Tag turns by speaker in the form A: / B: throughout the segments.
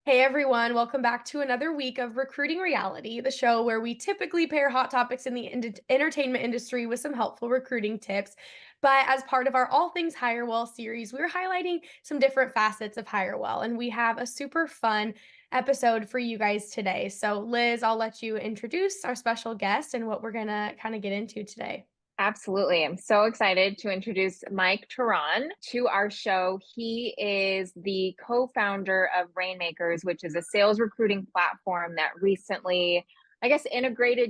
A: Hey everyone, welcome back to another week of Recruiting Reality, the show where we typically pair hot topics in the entertainment industry with some helpful recruiting tips. But as part of our All Things Hirewell series, we're highlighting some different facets of Hirewell, and we have a super fun episode for you guys today. So, Liz, I'll let you introduce our special guest and what we're going to kind of get into today.
B: Absolutely. I'm so excited to introduce Mike Theron to our show. He is the co-founder of Rainmakers, which is a sales recruiting platform that recently, I guess,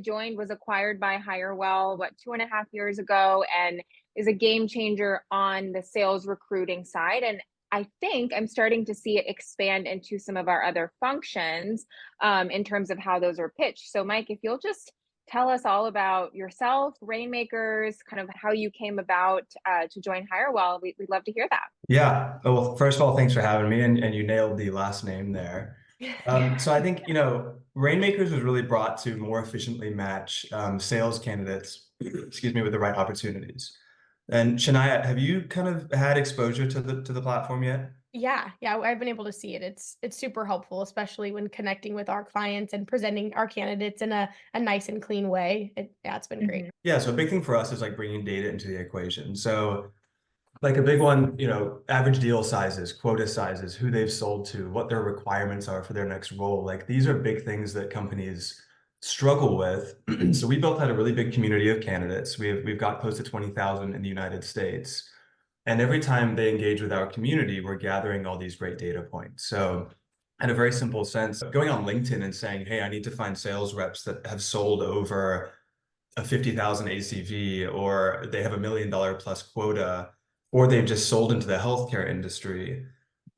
B: joined, was acquired by Hirewell, 2.5 years ago, and is a game changer on the sales recruiting side. And I think I'm starting to see it expand into some of our other functions in terms of how those are pitched. So, Mike, if you'll just tell us all about yourself, Rainmakers, kind of how you came about to join Hirewell. We'd love to hear that.
C: Yeah. Well, first of all, thanks for having me, and you nailed the last name there. So I think, Rainmakers was really brought to more efficiently match sales candidates, excuse me, with the right opportunities. And Shania, have you kind of had exposure to the platform yet?
A: Yeah, I've been able to see it. It's super helpful, especially when connecting with our clients and presenting our candidates in a nice and clean way. Yeah, it's been great.
B: Mhm.
C: Yeah. So a big thing for us is like bringing data into the equation. So like a big one, average deal sizes, quota sizes, who they've sold to, what their requirements are for their next role. Like these are big things that companies struggle with. So we built out a really big community of candidates. We've got close to 20,000 in the United States. And every time they engage with our community, we're gathering all these great data points. So in a very simple sense, going on LinkedIn and saying, hey, I need to find sales reps that have sold over a 50,000 ACV, or they have $1 million plus quota, or they've just sold into the healthcare industry.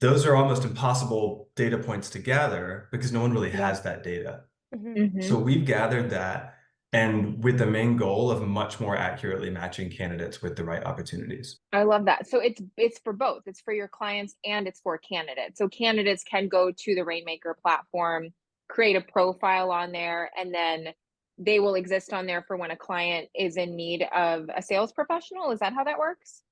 C: Those are almost impossible data points to gather because no one really
B: Yeah.
C: has that data.
A: Mhm.
C: So
B: Hmm.
C: we've gathered that, and with the main goal of much more accurately matching candidates with the right opportunities.
B: I love that. So it's for both. It's for your clients and it's for candidates. So candidates can go to the Rainmaker platform, create a profile on there, and then they will exist on there for when a client is in need of a sales professional. Is that how that works?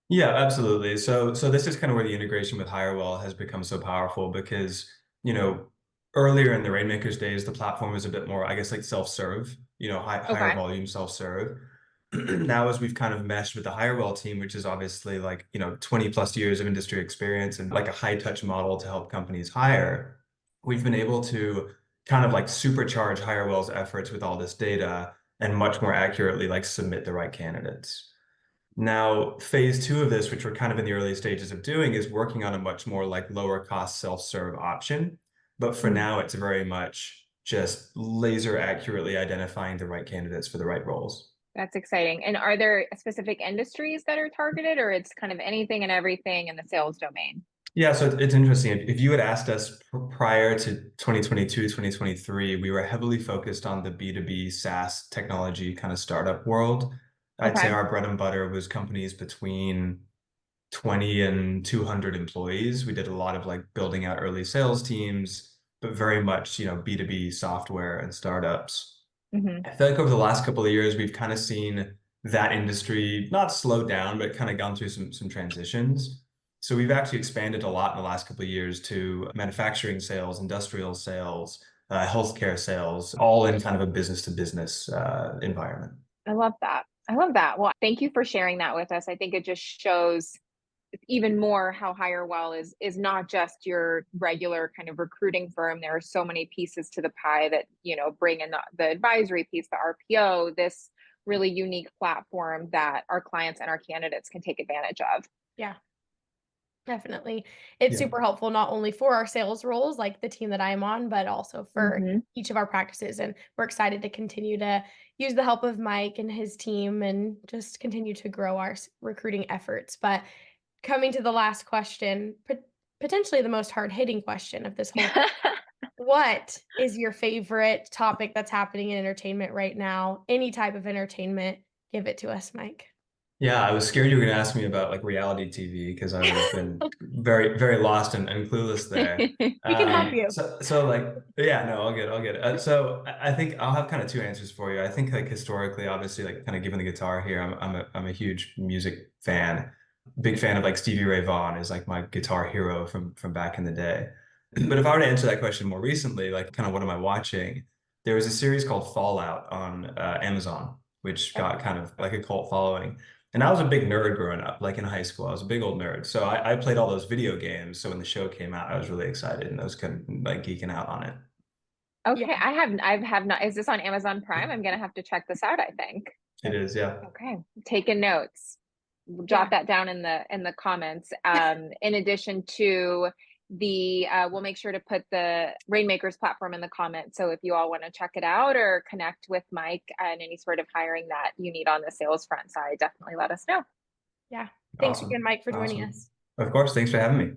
C: Yeah, absolutely. So this is kind of where the integration with Hirewell has become so powerful because, you know, earlier in the Rainmakers days, the platform was a bit more, I guess, like self-serve, higher
B: Okay.
C: volume self-serve. Now, as we've kind of meshed with the Hirewell team, which is obviously like, 20 plus years of industry experience and like a high touch model to help companies hire, we've been able to kind of like supercharge Hirewell's efforts with all this data and much more accurately like submit the right candidates. Now, phase two of this, which we're kind of in the early stages of doing, is working on a much more like lower cost self-serve option. But for
B: Mhm.
C: now, it's very much just laser accurately identifying the right candidates for the right roles.
B: That's exciting. And are there specific industries that are targeted, or it's kind of anything and everything in the sales domain?
C: Yeah, so it's interesting. If you had asked us prior to 2022, 2023, we were heavily focused on the B2B SaaS technology kind of startup world. I'd say
B: Okay.
C: our bread and butter was companies between 20 and 200 employees. We did a lot of like building out early sales teams, but very much, B2B software and startups.
B: Hmm.
C: I feel like over the last couple of years, we've kind of seen that industry not slow down, but kind of gone through some transitions. So we've actually expanded a lot in the last couple of years to manufacturing sales, industrial sales, healthcare sales, all in kind of a business to business environment.
B: I love that. I love that. Well, thank you for sharing that with us. I think it just shows even more how Hirewell is not just your regular kind of recruiting firm. There are so many pieces to the pie that, bring in the advisory piece, the RPO, this really unique platform that our clients and our candidates can take advantage of.
A: Yeah. Definitely. It's
C: Yeah.
A: super helpful not only for our sales roles, like the team that I'm on, but also for
B: Hmm.
A: each of our practices. And we're excited to continue to use the help of Mike and his team and just continue to grow our recruiting efforts. But coming to the last question, potentially the most hard hitting question of this whole, what is your favorite topic that's happening in entertainment right now? Any type of entertainment, give it to us, Mike.
C: Yeah, I was scared you were going to ask me about like reality TV because I would have been very, very lost and clueless there.
A: We can help you.
C: So like, yeah, no, I'll get it. So I think I'll have kind of two answers for you. I think like historically, obviously, like kind of given the guitar here, I'm a huge music fan, big fan of like Stevie Ray Vaughan is like my guitar hero from back in the day. But if I were to answer that question more recently, like kind of what am I watching? There was a series called Fallout on Amazon, which got kind of like a cult following. And I was a big nerd growing up, like in high school. I was a big old nerd. So I played all those video games. So when the show came out, I was really excited and I was kind of like geeking out on it.
B: Okay,
A: Yeah.
B: I have not. Is this on Amazon Prime? I'm gonna have to check this out, I think.
C: It is, yeah.
B: Okay, taking notes. We'll jot that down in the comments. In addition to the, we'll make sure to put the Rainmakers platform in the comments. So if you all want to check it out or connect with Mike and any sort of hiring that you need on the sales front side, definitely let us know.
A: Yeah. Thanks
C: Awesome.
A: again, Mike, for joining
C: Awesome.
A: us.
C: Of course. Thanks for having me.